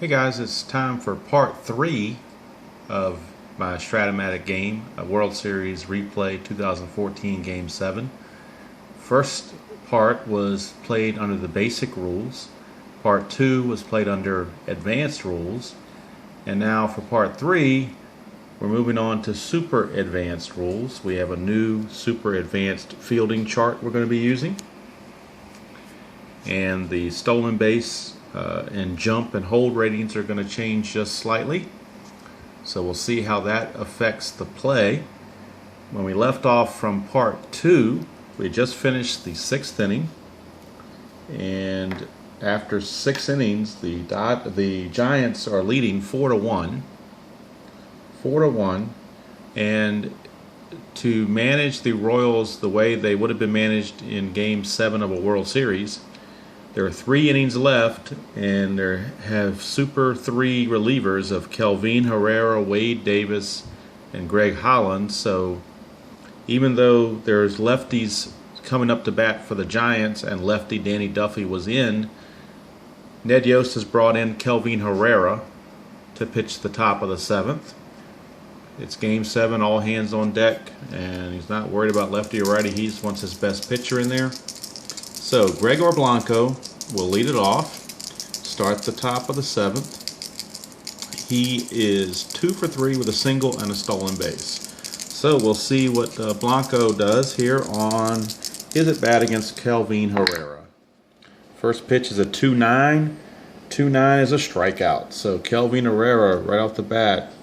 Hey guys, it's time for part 3 of my Strat-o-matic game, a World Series Replay 2014 Game 7. First part was played under the basic rules, part 2 was played under advanced rules, and now for part 3 we're moving on to super advanced rules. We have a new super advanced fielding chart we're going to be using, and the stolen base and jump and hold ratings are going to change just slightly. So we'll see how that affects the play. When we left off from part 2, we just finished the 6th inning, and after 6 innings the Giants are leading 4-1, and to manage the Royals the way they would have been managed in Game 7 of a World Series, there are 3 innings left, and there have Super 3 relievers of Kelvin Herrera, Wade Davis, and Greg Holland. So even though there's lefties coming up to bat for the Giants and lefty Danny Duffy was in, Ned Yost has brought in Kelvin Herrera to pitch the top of the 7th. It's Game 7, all hands on deck, and he's not worried about lefty or righty. He just wants his best pitcher in there. So Gregor Blanco will lead it off, start the top of the 7th. He is 2 for 3 with a single and a stolen base. So we'll see what Blanco does here on his at bat against Kelvin Herrera. First pitch is a 2-9. 2-9 is a strikeout. So Kelvin Herrera right off the bat,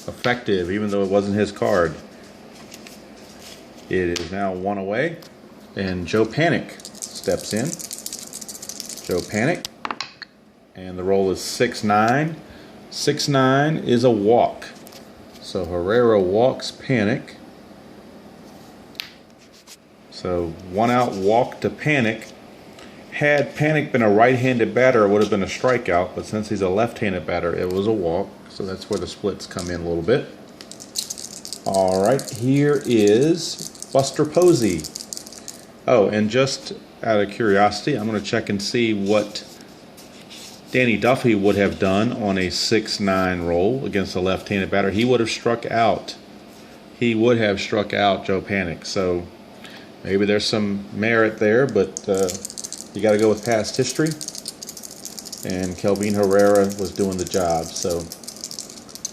effective even though it wasn't his card. It is now 1 away, and Joe Panik steps in. Joe Panik, and the roll is 6-9. 6-9 is a walk. So Herrera walks Panik. So 1 out, walk to Panik. Had Panik been a right-handed batter, it would have been a strikeout, but since he's a left-handed batter, it was a walk. So that's where the splits come in a little bit. All right, here is Buster Posey. Oh, and just out of curiosity, I'm going to check and see what Danny Duffy would have done on a 6-9 roll against a left-handed batter. He would have struck out. He would have struck out Joe Panik. So maybe there's some merit there, but you got to go with past history. And Kelvin Herrera was doing the job. So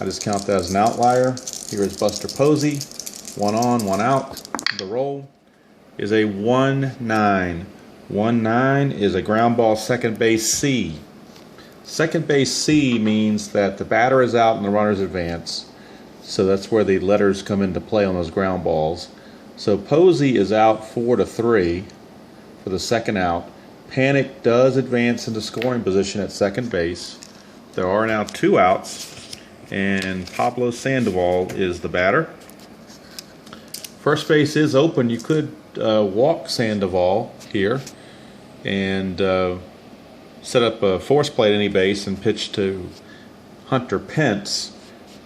I just count that as an outlier. Here is Buster Posey. 1 on, 1 out. The roll is a 1-9. 1-9 is a ground ball, second base C. Second base C means that the batter is out and the runners advance. So that's where the letters come into play on those ground balls. So Posey is out 4-3 for the second out. Panik does advance into scoring position at second base. There are now 2 outs, and Pablo Sandoval is the batter. First base is open. You could walk Sandoval here and set up a force play at any base and pitch to Hunter Pence,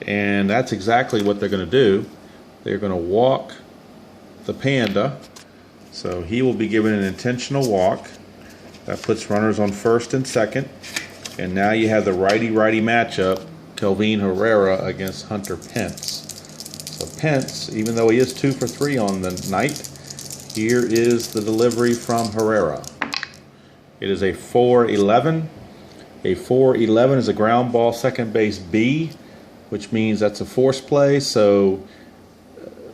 and that's exactly what they're going to do. They're going to walk the Panda, so he will be given an intentional walk. That puts runners on first and second, and now you have the righty-righty matchup, Kelvin Herrera against Hunter Pence. So Pence, even though he is 2 for 3 on the night, here is the delivery from Herrera. It is a 4-11. A 4-11 is a ground ball, second base B, which means that's a force play. So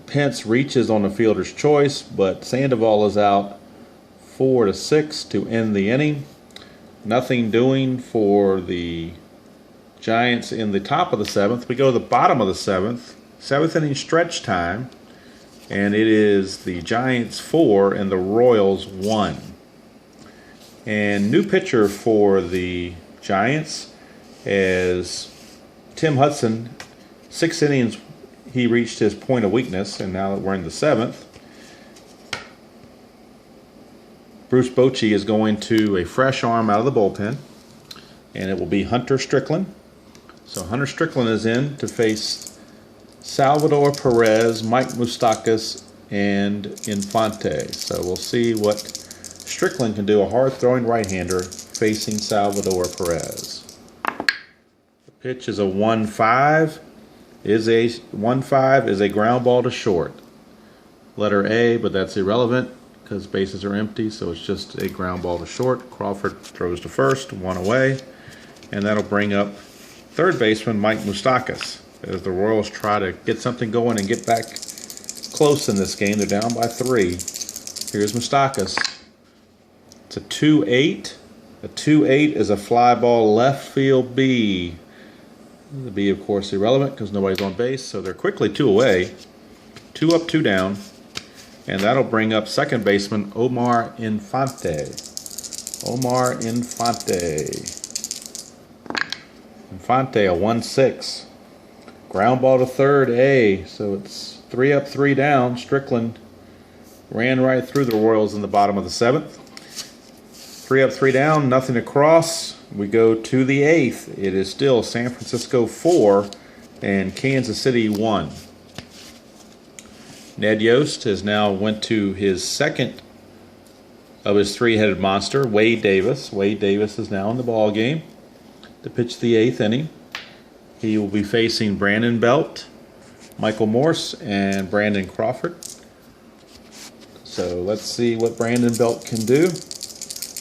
Pence reaches on the fielder's choice, but Sandoval is out 4-6 to end the inning. Nothing doing for the Giants in the top of the 7th. We go to the bottom of the 7th. 7th inning stretch time, and it is the Giants 4 and the Royals 1. And new pitcher for the Giants is Tim Hudson. 6 innings he reached his point of weakness, and now that we're in the 7th, Bruce Bochy is going to a fresh arm out of the bullpen, and it will be Hunter Strickland. So Hunter Strickland is in to face Salvador Perez, Mike Moustakas, and Infante. So we'll see what Strickland can do, a hard-throwing right-hander facing Salvador Perez. Pitch is a 1-5. Is a 1-5 is a ground ball to short. Letter A, but that's irrelevant because bases are empty, so it's just a ground ball to short. Crawford throws to first, 1 away, and that'll bring up third baseman Mike Moustakas as the Royals try to get something going and get back close in this game. They're down by 3. Here's Moustakas. It's a 2-8. A 2-8 is a fly ball left field B. The B, of course, irrelevant because nobody's on base, so they're quickly 2 away. 2 up, 2 down. And that'll bring up second baseman Omar Infante. Omar Infante. Infante, a 1-6. Ground ball to third A. So it's 3 up, 3 down. Strickland ran right through the Royals in the bottom of the 7th. 3 up, 3 down, nothing across. We go to the 8th. It is still San Francisco 4 and Kansas City 1. Ned Yost has now went to his second of his 3-headed monster, Wade Davis. Wade Davis is now in the ball game to pitch the 8th inning. He will be facing Brandon Belt, Michael Morse, and Brandon Crawford. So let's see what Brandon Belt can do.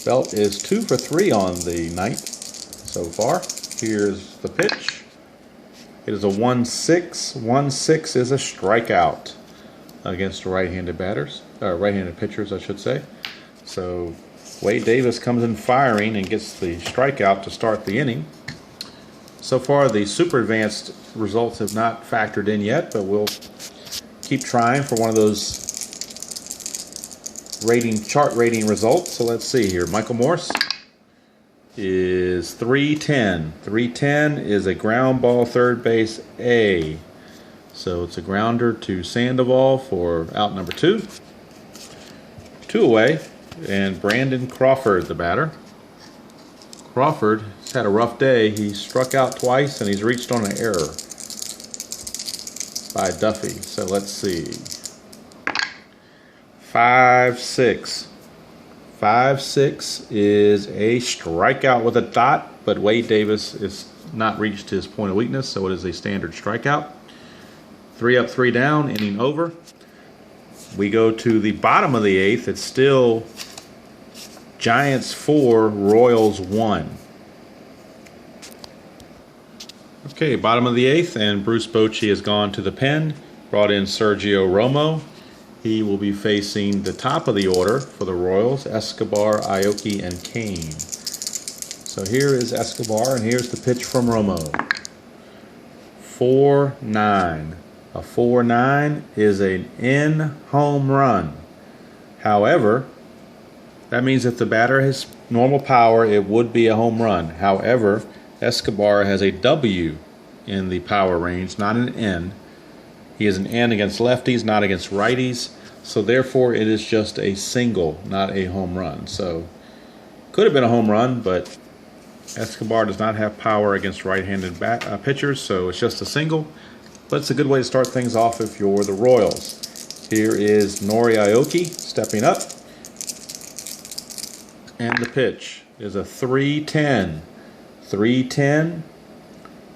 Belt is 2 for 3 on the night so far. Here's the pitch. It is a 1-6. 1-6 is a strikeout against right-handed right-handed pitchers, I should say. So Wade Davis comes in firing and gets the strikeout to start the inning. So far, the super advanced results have not factored in yet, but we'll keep trying for one of those chart rating results. So let's see here. Michael Morse is 3-10. 3-10 is a ground ball third base A. So it's a grounder to Sandoval for out number 2. 2 away, and Brandon Crawford, the batter. Crawford has had a rough day. He struck out twice, and he's reached on an error by Duffy. So let's see. 5-6. 5-6 is a strikeout with a dot, but Wade Davis has not reached his point of weakness, so it is a standard strikeout. 3 up, 3 down, inning over. We go to the bottom of the 8th. It's still Giants 4, Royals 1. Okay, bottom of the 8th, and Bruce Bochy has gone to the pen, brought in Sergio Romo. He will be facing the top of the order for the Royals, Escobar, Aoki, and Kane. So here is Escobar, and here's the pitch from Romo. 4-9. A 4-9 is an in-home run. However, that means if the batter has normal power, it would be a home run. However, Escobar has a W in the power range, not an N. He is an N against lefties, not against righties. So therefore, it is just a single, not a home run. So could have been a home run, but Escobar does not have power against right-handed pitchers, so it's just a single. But it's a good way to start things off if you're the Royals. Here is Nori Aoki stepping up. And the pitch is a 3-10. 3-10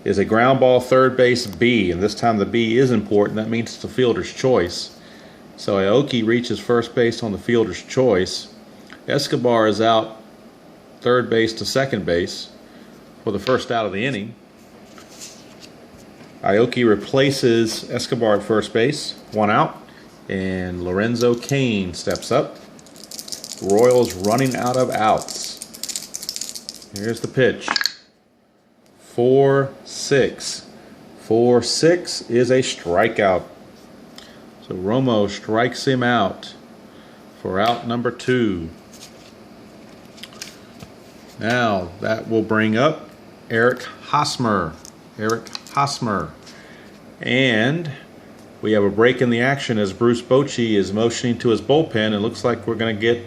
is a ground ball third base B, and this time the B is important. That means it's the fielder's choice. So Aoki reaches first base on the fielder's choice. Escobar is out third base to second base for the first out of the inning. Aoki replaces Escobar at first base, 1 out, and Lorenzo Cain steps up. Royals running out of outs. Here's the pitch. 4-6. 4-6 is a strikeout. So Romo strikes him out for out number 2. Now that will bring up Eric Hosmer. Eric Hosmer. And we have a break in the action as Bruce Bochy is motioning to his bullpen. It looks like we're going to get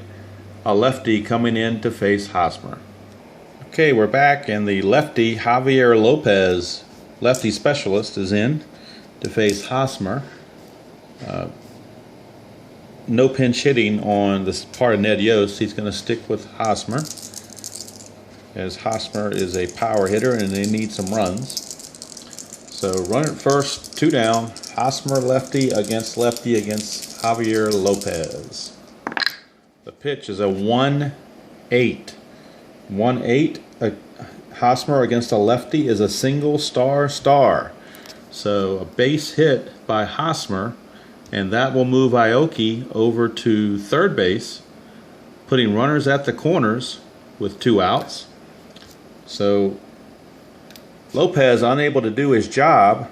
a lefty coming in to face Hosmer. Okay, we're back, and the lefty Javier Lopez, lefty specialist, is in to face Hosmer. No pinch hitting on this part of Ned Yost. He's going to stick with Hosmer, as Hosmer is a power hitter and they need some runs. So runner at first, 2 down. Hosmer lefty against Javier Lopez. The pitch is a 1-8. 1-8. Hosmer against a lefty is a single star. So a base hit by Hosmer, and that will move Aoki over to third base, putting runners at the corners with 2 outs. So Lopez unable to do his job,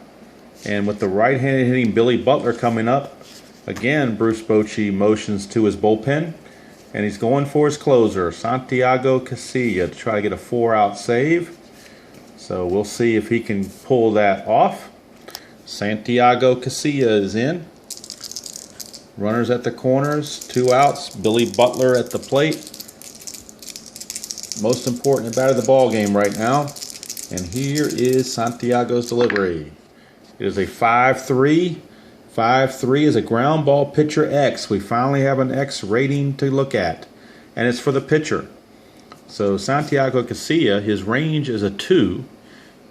and with the right-handed hitting Billy Butler coming up, again Bruce Bochy motions to his bullpen, and he's going for his closer, Santiago Casilla, to try to get a 4-out save. So we'll see if he can pull that off. Santiago Casilla is in. Runners at the corners, 2 outs. Billy Butler at the plate. Most important batter of the ball game right now. And here is Santiago's delivery. It is a 5-3. 5-3 is a ground ball pitcher X. We finally have an X rating to look at, and it's for the pitcher. So Santiago Casilla, his range is a 2,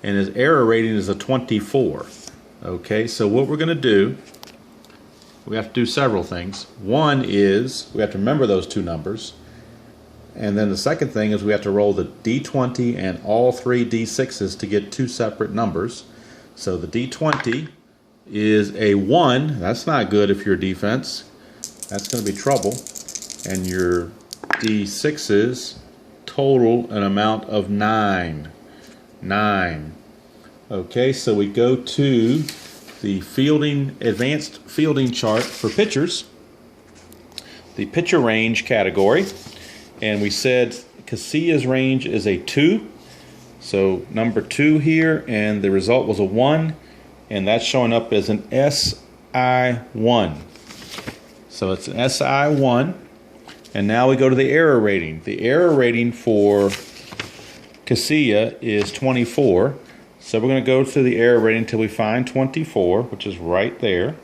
and his error rating is a 24. Okay, so what we're going to do, we have to do several things. One is we have to remember those 2 numbers, and then the second thing is we have to roll the D20 and all 3 D6s to get 2 separate numbers. So the D20 is a 1. That's not good if you're defense. That's going to be trouble. And your D6s total an amount of 9. 9. Okay, so we go to the advanced fielding chart for pitchers, the pitcher range category, and we said Casilla's range is a 2. So number 2 here, and the result was a 1. And that's showing up as an SI1. So it's an SI1. And now we go to the error rating. The error rating for Casilla is 24. So we're going to go through the error rating until we find 24, which is right there.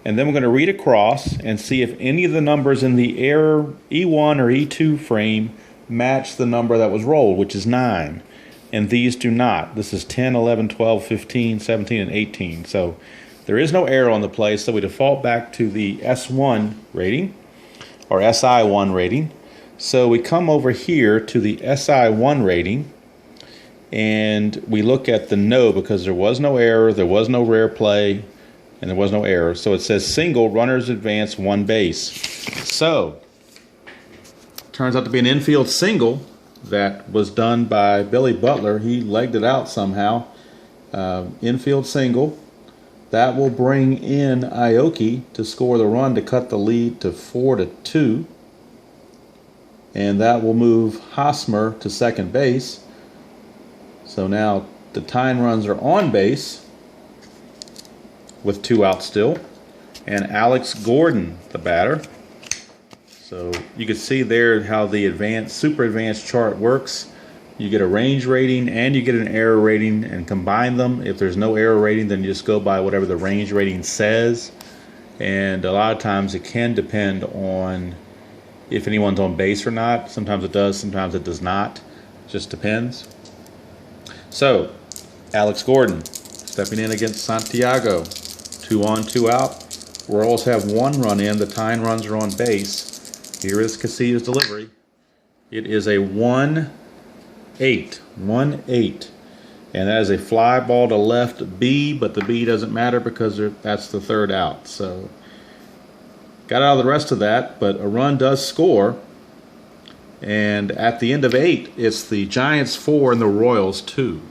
And then we're going to read across and see if any of the numbers in the error E1 or E2 frame match the number that was rolled, which is 9. And these do not. This is 10, 11, 12, 15, 17, and 18. So there is no error on the play, so we default back to the S1 rating, or SI1 rating. So we come over here to the SI1 rating, and we look at the no, because there was no error, there was no rare play, and there was no error. So it says single, runners advance 1 base. So, turns out to be an infield single that was done by Billy Butler. He legged it out somehow. Infield single. That will bring in Aoki to score the run to cut the lead to 4-2. And that will move Hosmer to second base. So now the tying runs are on base with 2 outs still. And Alex Gordon, the batter. So you can see there how the super advanced chart works. You get a range rating and you get an error rating, and combine them. If there's no error rating, then you just go by whatever the range rating says. And a lot of times it can depend on if anyone's on base or not. Sometimes it does, sometimes it does not. It just depends. So Alex Gordon stepping in against Santiago. 2 on, 2 out. Royals have 1 run in. The tying runs are on base. Here is Casilla's delivery. It is a 1-8. 1-8. And that is a fly ball to left B, but the B doesn't matter because that's the 3rd out. So got out of the rest of that, but a run does score. And at the end of 8, it's the Giants 4 and the Royals 2.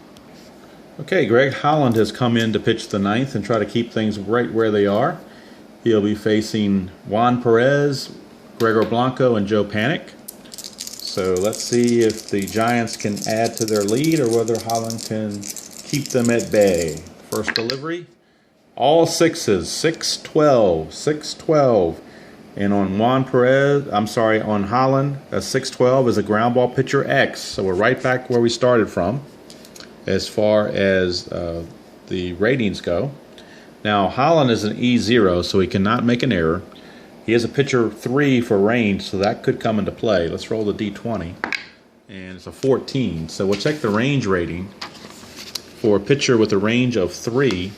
Okay, Greg Holland has come in to pitch the 9th and try to keep things right where they are. He'll be facing Juan Perez, Gregor Blanco, and Joe Panic. So let's see if the Giants can add to their lead or whether Holland can keep them at bay. First delivery, all 6s, 6-12, 6-12. And on on Holland, a 6-12 is a ground ball pitcher X. So we're right back where we started from as far as the ratings go. Now Holland is an E0, so he cannot make an error. He has a pitcher 3 for range, so that could come into play. Let's roll the D20, and it's a 14. So we'll check the range rating For a pitcher with a range of 3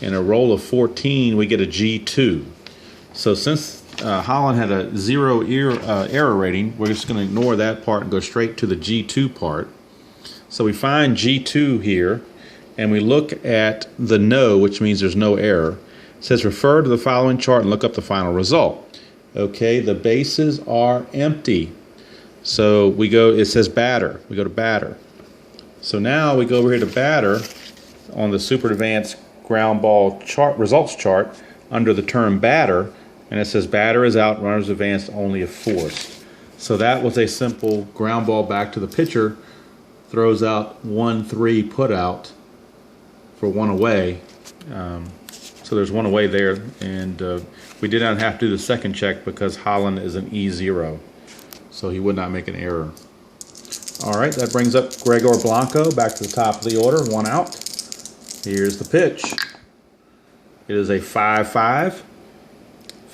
and a roll of 14, we get a G2. So since Holland had a 0 error rating, we're just going to ignore that part and go straight to the G2 part. So we find G2 here, and we look at the no, which means there's no error. It says refer to the following chart and look up the final result. Okay, the bases are empty. So we go, it says batter. We go to batter. So now we go over here to batter on the Super Advanced ground ball chart, results chart under the term batter, and it says batter is out, runners advanced only if forced. So that was a simple ground ball back to the pitcher, throws out 1-3 put out for 1 away. So there's 1 away there, and we did not have to do the second check because Holland is an E0, so he would not make an error. All right, that brings up Gregor Blanco back to the top of the order, 1 out. Here's the pitch. It is a 5-5.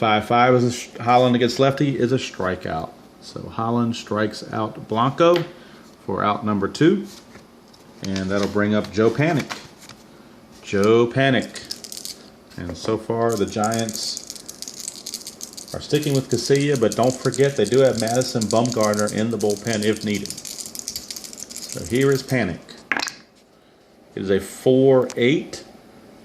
5-5 is Holland against lefty is a strikeout. So Holland strikes out Blanco for out number 2. And that'll bring up Joe Panik. Joe Panik. And so far the Giants are sticking with Casilla, but don't forget they do have Madison Bumgarner in the bullpen if needed. So here is Panik. It is a 4-8.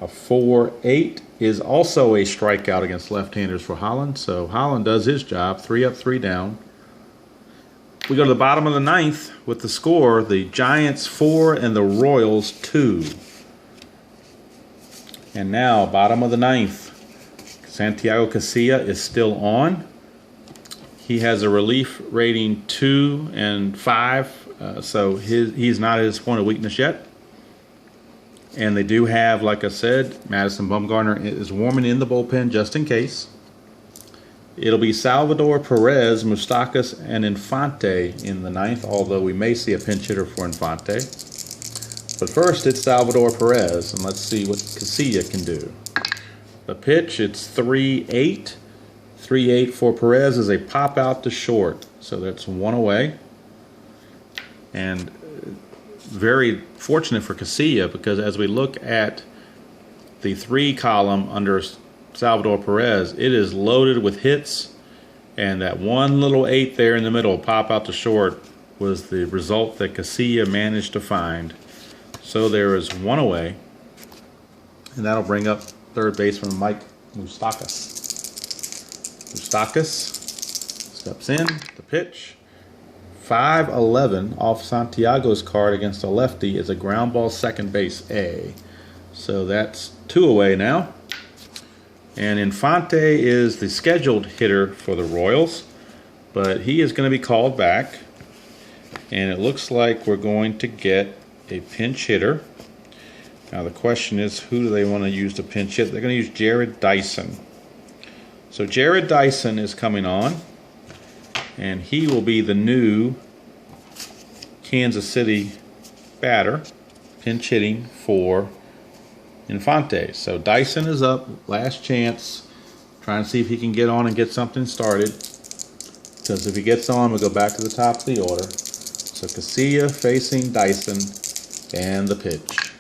A 4-8 is also a strikeout against left-handers for Holland. So Holland does his job, 3 up, 3 down. We go to the bottom of the 9th with the score, the Giants 4 and the Royals 2. And now, bottom of the 9th, Santiago Casilla is still on. He has a relief rating 2 and 5, so he's not at his point of weakness yet. And they do have, like I said, Madison Bumgarner is warming in the bullpen just in case. It'll be Salvador Perez, Moustakas, and Infante in the 9th, although we may see a pinch hitter for Infante. But first, it's Salvador Perez, and let's see what Casilla can do. The pitch, it's 3-8. 3-8 for Perez is a pop out to short, so that's 1 away. And very fortunate for Casilla, because as we look at the 3 column under Salvador Perez, it is loaded with hits, and that one little 8 there in the middle, pop out to short, was the result that Casilla managed to find. So there is 1 away, and that'll bring up third baseman Mike Moustakas. Moustakas steps in, the pitch. 5-11 off Santiago's card against a lefty is a ground ball second base A. So that's 2 away now. And Infante is the scheduled hitter for the Royals, but he is going to be called back. And it looks like we're going to get a pinch hitter. Now the question is, who do they want to use to pinch hit? They're going to use Jared Dyson. So Jared Dyson is coming on, and he will be the new Kansas City batter, pinch hitting for Infante. So Dyson is up, last chance, trying to see if he can get on and get something started. Because if he gets on, we'll go back to the top of the order. So Casilla facing Dyson, and the pitch.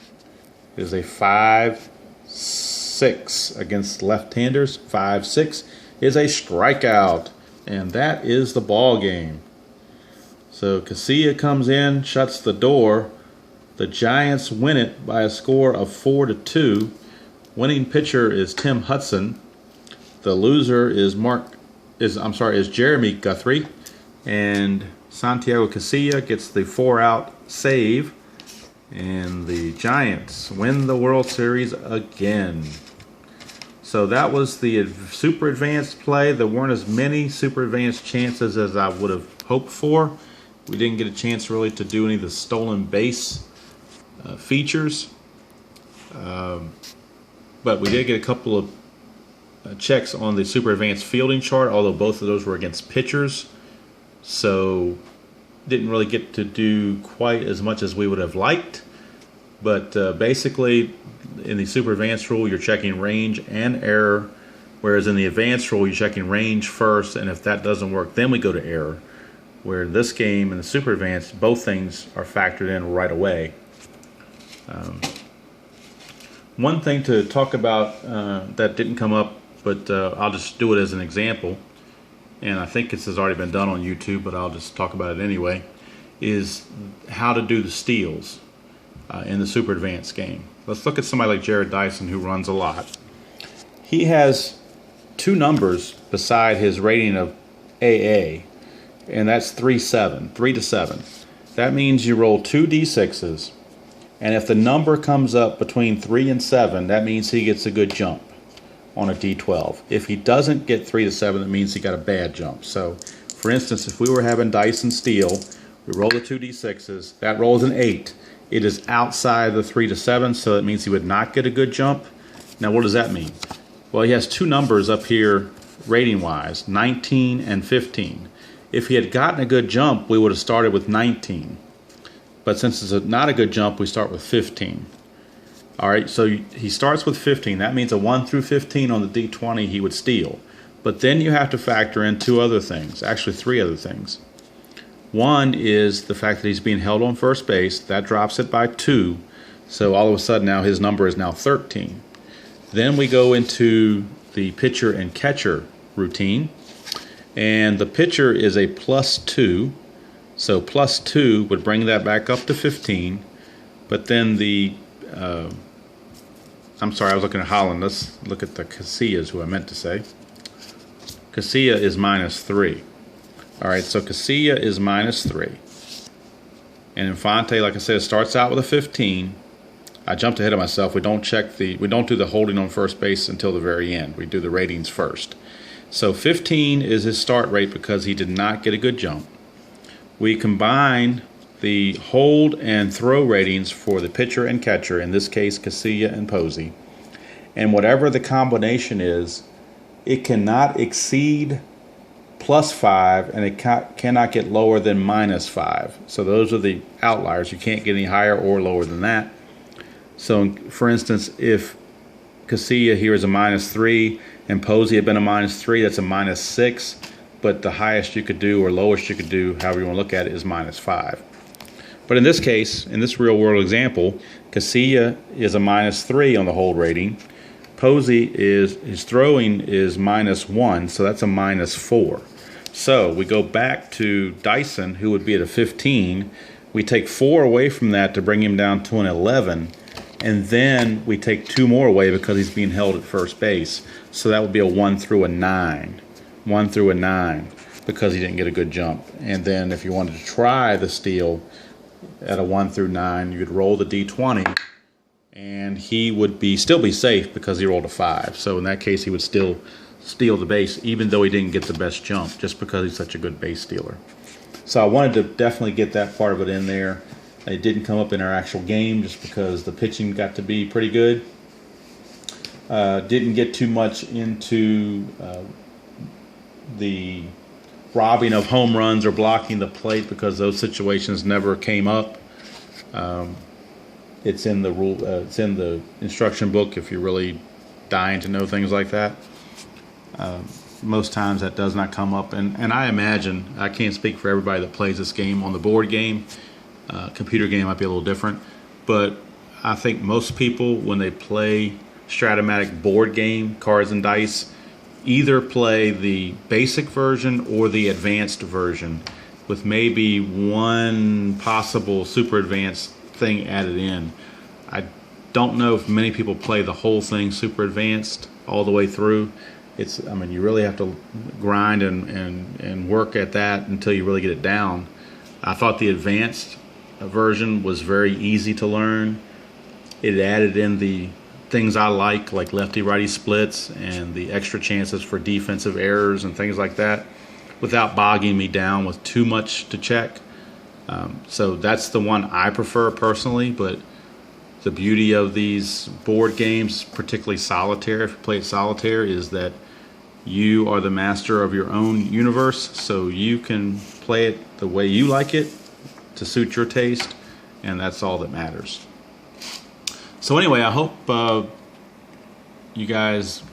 It is a 5-6 against left-handers. 5-6 is a strikeout, and that is the ball game. So Casilla comes in, shuts the door. The Giants win it by a score of 4-2. Winning pitcher is Tim Hudson. The loser is Jeremy Guthrie, and Santiago Casilla gets the 4-out save, and the Giants win the World Series again. So that was the super advanced play. There weren't as many super advanced chances as I would have hoped for. We didn't get a chance really to do any of the stolen base features, but we did get a couple of checks on the super advanced fielding chart, although both of those were against pitchers, so didn't really get to do quite as much as we would have liked. But basically in the super advanced rule, you're checking range and error, whereas in the advanced rule, you're checking range first, and if that doesn't work, then we go to error. Where in this game, in the super advanced, both things are factored in right away. One thing to talk about that didn't come up, but I'll just do it as an example, and I think this has already been done on YouTube, but I'll just talk about it anyway, is how to do the steals in the Super Advanced game. Let's look at somebody like Jared Dyson, who runs a lot. He has two numbers beside his rating of AA, and that's 3 to 7. That means you roll 2 d6s, and if the number comes up between 3 and 7, that means he gets a good jump on a d12. If he doesn't get 3 to 7, that means he got a bad jump. So, for instance, if we were having Dyson steal, we roll the 2 d6s, that rolls an 8. It is outside the 3 to 7, so that means he would not get a good jump. Now, what does that mean? Well, he has two numbers up here rating-wise, 19 and 15. If he had gotten a good jump, we would have started with 19. But since it's not a good jump, we start with 15. All right, so he starts with 15. That means a 1 through 15 on the d20 he would steal. But then you have to factor in two other things, actually three other things. One is the fact that he's being held on first base. That drops it by 2. So all of a sudden now his number is now 13. Then we go into the pitcher and catcher routine. And the pitcher is a +2. So +2 would bring that back up to 15. But then I'm sorry, I was looking at Holland. Let's look at the Casillas, who I meant to say. Casilla is -3. All right, so Casilla is -3. And Infante, like I said, starts out with a 15. I jumped ahead of myself. We don't do the holding on first base until the very end. We do the ratings first. So 15 is his start rate because he did not get a good jump. We combine the hold and throw ratings for the pitcher and catcher, in this case Casilla and Posey. And whatever the combination is, it cannot exceed +5, and it cannot get lower than -5. So those are the outliers. You can't get any higher or lower than that. So, for instance, if Casilla here is a -3 and Posey had been a -3, that's a -6. But the highest you could do or lowest you could do, however you want to look at it, is -5. But in this case, in this real-world example, Casilla is a -3 on the hold rating. Posey his throwing is -1, so that's a -4. So we go back to Dyson, who would be at a 15. We take 4 away from that to bring him down to an 11. And then we take 2 more away because he's being held at first base. So that would be a 1 through a 9. 1 through a 9 because he didn't get a good jump. And then if you wanted to try the steal at a 1 through 9, you could roll the d20 and he would still be safe because he rolled a 5. So in that case, he would still steal the base even though he didn't get the best jump just because he's such a good base stealer. So I wanted to definitely get that part of it in there. It didn't come up in our actual game just because the pitching got to be pretty good. Didn't get too much into the robbing of home runs or blocking the plate because those situations never came up. It's in the rule. It's in the instruction book if you're really dying to know things like that. Most times that does not come up, and I imagine, I can't speak for everybody that plays this game on the board game. Computer game might be a little different, but I think most people, when they play Strat-o-matic board game, cards and dice, either play the basic version or the advanced version with maybe one possible super advanced thing added in. I don't know if many people play the whole thing super advanced all the way through. I mean, you really have to grind and work at that until you really get it down. I thought the advanced version was very easy to learn. It added in the things I like lefty-righty splits and the extra chances for defensive errors and things like that without bogging me down with too much to check. So that's the one I prefer personally, but the beauty of these board games, particularly solitaire, if you play it solitaire, is that you are the master of your own universe, so you can play it the way you like it to suit your taste, and that's all that matters. So anyway, I hope you guys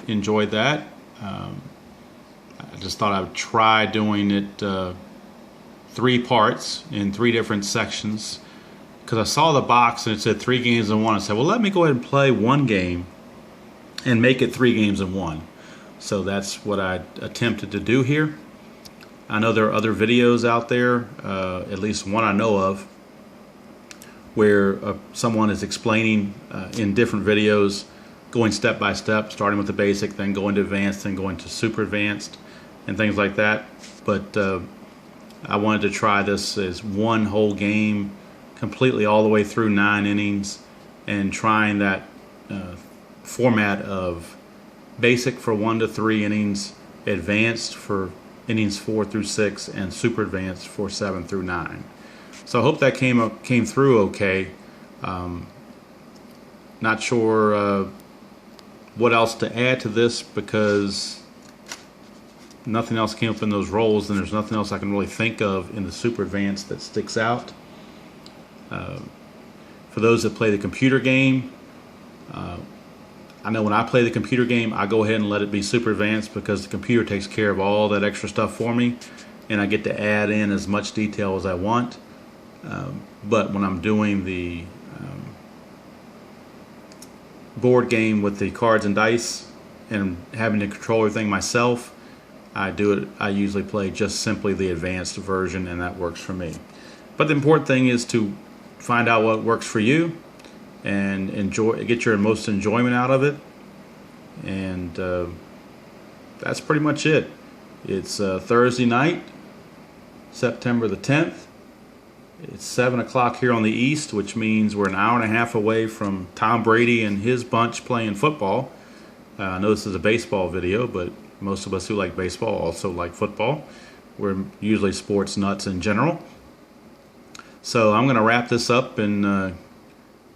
enjoyed that. I just thought I would try doing it 3 parts in 3 different sections, because I saw the box and it said 3 games in 1. I said, well, let me go ahead and play 1 game and make it 3 games in 1. So that's what I attempted to do here. I know there are other videos out there, at least one I know of, where someone is explaining in different videos, going step by step, starting with the basic, then going to advanced, then going to super advanced, and things like that. But I wanted to try this as 1 whole game, completely all the way through 9 innings, and trying that format of basic for 1 to 3 innings, advanced for innings 4 through 6, and super advanced for 7 through 9. So I hope that came through okay. Not sure what else to add to this, because nothing else came up in those roles, and there's nothing else I can really think of in the super advanced that sticks out. For those that play the computer game, I know when I play the computer game, I go ahead and let it be super advanced, because the computer takes care of all that extra stuff for me, and I get to add in as much detail as I want. But when I'm doing the board game with the cards and dice and having to control everything myself, I usually play just simply the advanced version, and that works for me. But the important thing is to find out what works for you and get your most enjoyment out of it. And that's pretty much it. It's Thursday night, September the 10th. It's 7 o'clock here on the East, which means we're an hour and a half away from Tom Brady and his bunch playing football. I know this is a baseball video, but most of us who like baseball also like football. We're usually sports nuts in general. So I'm going to wrap this up and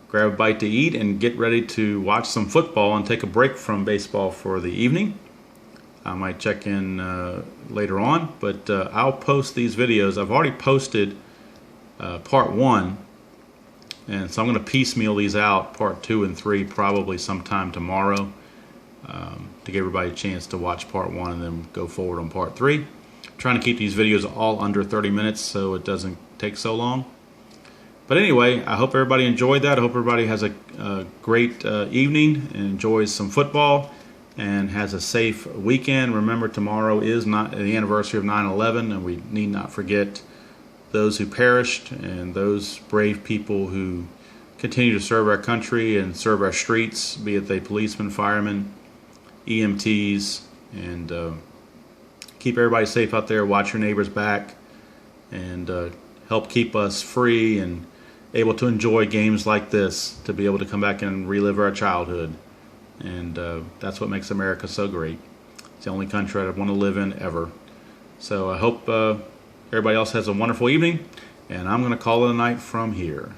grab a bite to eat and get ready to watch some football and take a break from baseball for the evening. I might check in later on, but I'll post these videos. I've already posted part 1, and so I'm going to piecemeal these out, part 2 and 3, probably sometime tomorrow, to give everybody a chance to watch part 1 and then go forward on part 3. I'm trying to keep these videos all under 30 minutes so it doesn't take so long. But anyway, I hope everybody enjoyed that. I hope everybody has a great evening and enjoys some football and has a safe weekend. Remember, tomorrow is not the anniversary of 9/11, and we need not forget those who perished and those brave people who continue to serve our country and serve our streets, be it they policemen, firemen, EMTs, and keep everybody safe out there. Watch your neighbors back, and help keep us free and able to enjoy games like this, to be able to come back and relive our childhood. And that's what makes America so great. It's the only country I'd want to live in ever. So I hope everybody else has a wonderful evening, and I'm going to call it a night from here.